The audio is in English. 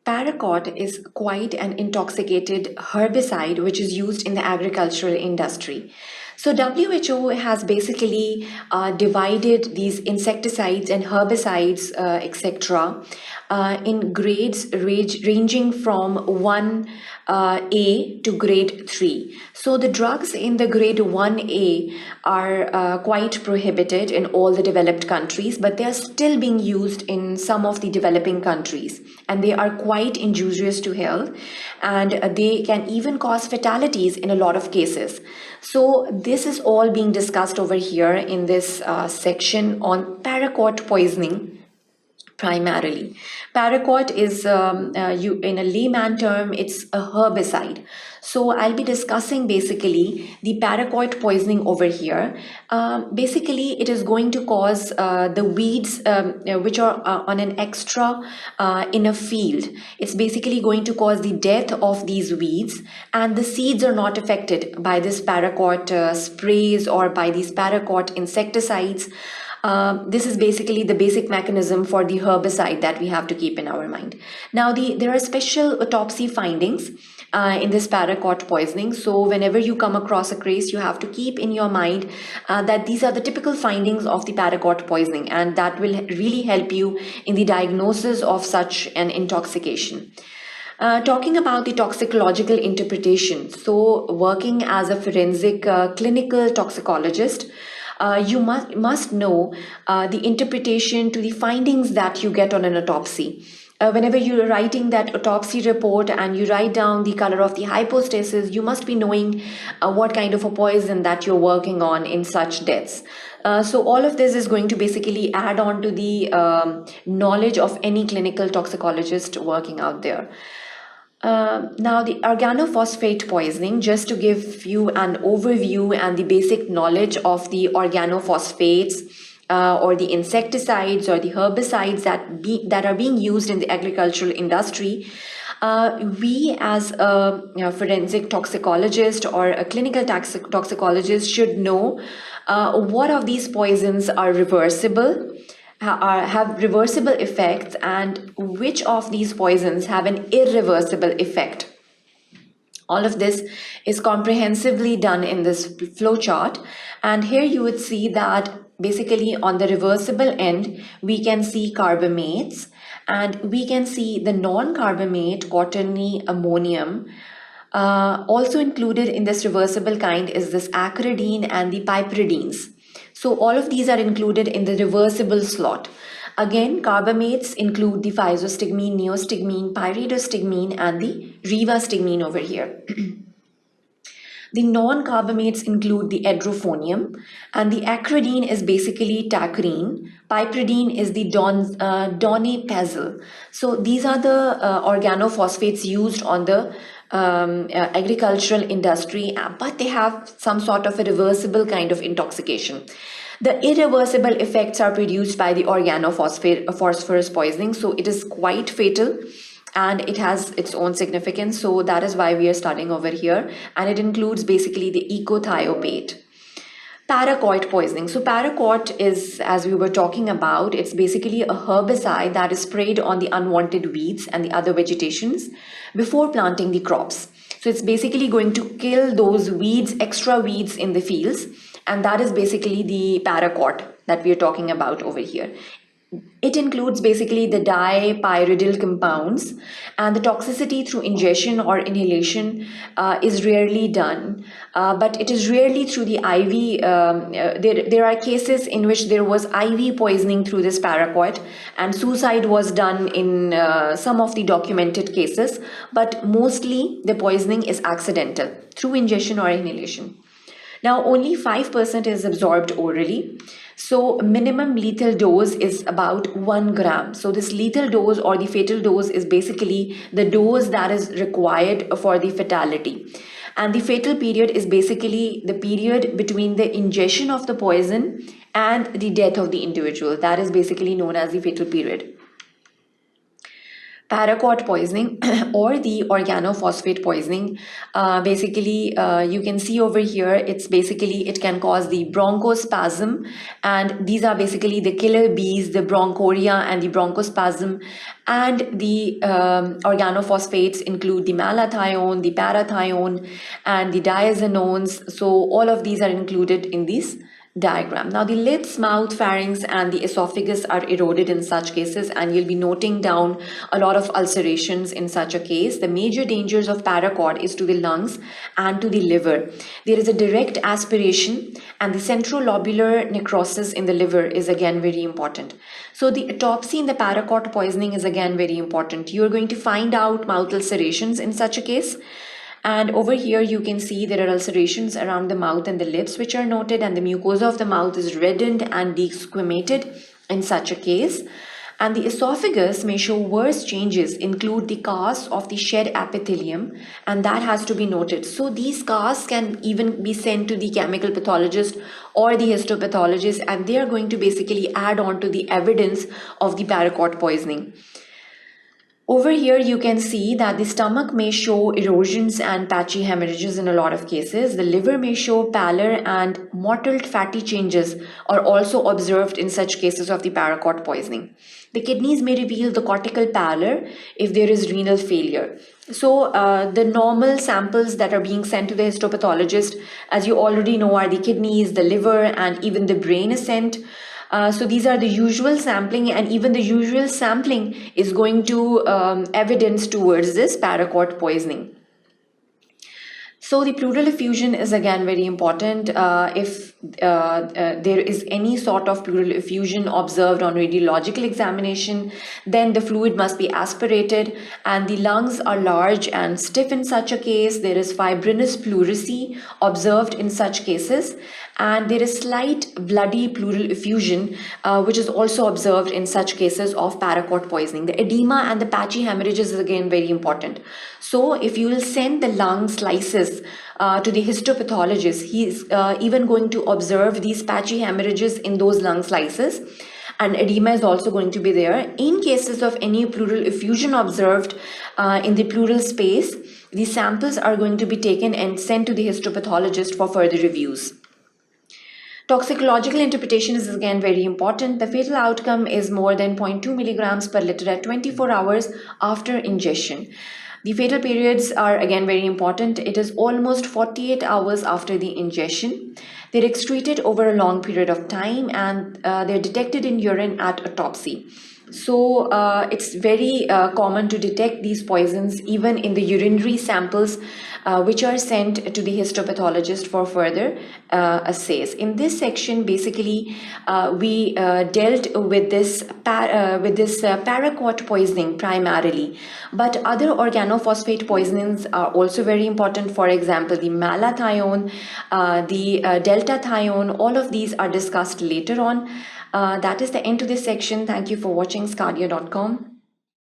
Paraquat is quite an intoxicated herbicide which is used in the agricultural industry. So WHO has basically divided these insecticides and herbicides, etc., in grades ranging from 1A to grade 3. So the drugs in the grade 1A are quite prohibited in all the developed countries, but they are still being used in some of the developing countries, and they are quite injurious to health, and they can even cause fatalities in a lot of cases. So this is all being discussed over here in this section on paraquat poisoning. Primarily, paraquat is, in a layman term, it's a herbicide. So I'll be discussing basically the paraquat poisoning over here. Basically, it is going to cause the weeds which are on an extra in a field. It's basically going to cause the death of these weeds, and the seeds are not affected by this paraquat sprays or by these paraquat insecticides. This is basically the basic mechanism for the herbicide that we have to keep in our mind. Now, there are special autopsy findings in this paraquat poisoning. So whenever you come across a case, you have to keep in your mind that these are the typical findings of the paraquat poisoning, and that will really help you in the diagnosis of such an intoxication. Talking about the toxicological interpretation, so working as a forensic clinical toxicologist, you must know the interpretation to the findings that you get on an autopsy. Whenever you're writing that autopsy report and you write down the color of the hypostasis, you must be knowing what kind of a poison that you're working on in such deaths. So all of this is going to basically add on to the knowledge of any clinical toxicologist working out there. Now, the organophosphate poisoning, just to give you an overview and the basic knowledge of the organophosphates or the insecticides or the herbicides that are being used in the agricultural industry, we as a forensic toxicologist or a clinical toxicologist should know what of these poisons are reversible, have reversible effects, and which of these poisons have an irreversible effect. All of this is comprehensively done in this flowchart, and here you would see that basically on the reversible end we can see carbamates, and we can see the non-carbamate quaternary ammonium. Also included in this reversible kind is this acridine and the piperidines. So all of these are included in the reversible slot. Again, carbamates include the physostigmine, neostigmine, pyridostigmine, and the rivastigmine over here. The non-carbamates include the edrophonium, and the acridine is basically tacrine. Piperidine is the donepezil. So these are the organophosphates used on the agricultural industry, but they have some sort of a reversible kind of intoxication. The irreversible effects are produced by the organophosphorus poisoning, so it is quite fatal and it has its own significance. So that is why we are studying over here, and it includes basically the ecothiopate. Paraquat poisoning. So paraquat is, as we were talking about, it's basically a herbicide that is sprayed on the unwanted weeds and the other vegetations before planting the crops. So it's basically going to kill those weeds, extra weeds in the fields, and that is basically the paraquat that we are talking about over here. It includes basically the dipyridyl compounds, and the toxicity through ingestion or inhalation is rarely done, but it is rarely through the IV. There are cases in which there was IV poisoning through this paraquat, and suicide was done in some of the documented cases, but mostly the poisoning is accidental through ingestion or inhalation. Now, only 5% is absorbed orally. So minimum lethal dose is about 1 gram. So this lethal dose or the fatal dose is basically the dose that is required for the fatality. And the fatal period is basically the period between the ingestion of the poison and the death of the individual. That is basically known as the fatal period. paraquat poisoning or the organophosphate poisoning, you can see over here, it can cause the bronchospasm, and these are basically the killer bees, the bronchoria and the bronchospasm. And the organophosphates include the malathion, the parathion, and the diazonones. So all of these are included in this diagram. Now the lips, mouth, pharynx, and the esophagus are eroded in such cases, and you'll be noting down a lot of ulcerations in such a case. The major dangers of paraquat is to the lungs and to the liver. There is a direct aspiration, and the centrolobular necrosis in the liver is again very important. So the autopsy in the paraquat poisoning is again very important. You are going to find out mouth ulcerations in such a case. And over here you can see there are ulcerations around the mouth and the lips which are noted, and the mucosa of the mouth is reddened and desquamated in such a case. And the esophagus may show worse changes, include the cast of the shed epithelium, and that has to be noted. So these casts can even be sent to the chemical pathologist or the histopathologist, and they are going to basically add on to the evidence of the paraquat poisoning. Over here, you can see that the stomach may show erosions and patchy hemorrhages in a lot of cases. The liver may show pallor, and mottled fatty changes are also observed in such cases of the paraquat poisoning. The kidneys may reveal the cortical pallor if there is renal failure. So the normal samples that are being sent to the histopathologist, as you already know, are the kidneys, the liver, and even the brain is sent. So these are the usual sampling, and even the usual sampling is going to evidence towards this paraquat poisoning. So the pleural effusion is again very important. If there is any sort of pleural effusion observed on radiological examination, then the fluid must be aspirated, and the lungs are large and stiff in such a case. There is fibrinous pleurisy observed in such cases, and there is slight bloody pleural effusion which is also observed in such cases of paraquat poisoning. The edema and the patchy hemorrhages is again very important. So if you will send the lung slices to the histopathologist, he is even going to observe these patchy hemorrhages in those lung slices, and edema is also going to be there. In cases of any pleural effusion observed in the pleural space, the samples are going to be taken and sent to the histopathologist for further reviews. Toxicological interpretation is again very important. The fatal outcome is more than 0.2 milligrams per liter at 24 hours after ingestion. The fatal periods are again very important. It is almost 48 hours after the ingestion. They're excreted over a long period of time, and they're detected in urine at autopsy. So it's very common to detect these poisons even in the urinary samples which are sent to the histopathologist for further assays. In this section, basically, we dealt with this paraquat poisoning primarily, but other organophosphate poisonings are also very important. For example, the malathion, the deltathion, all of these are discussed later on. That is the end to this section. Thank you for watching sqadia.com.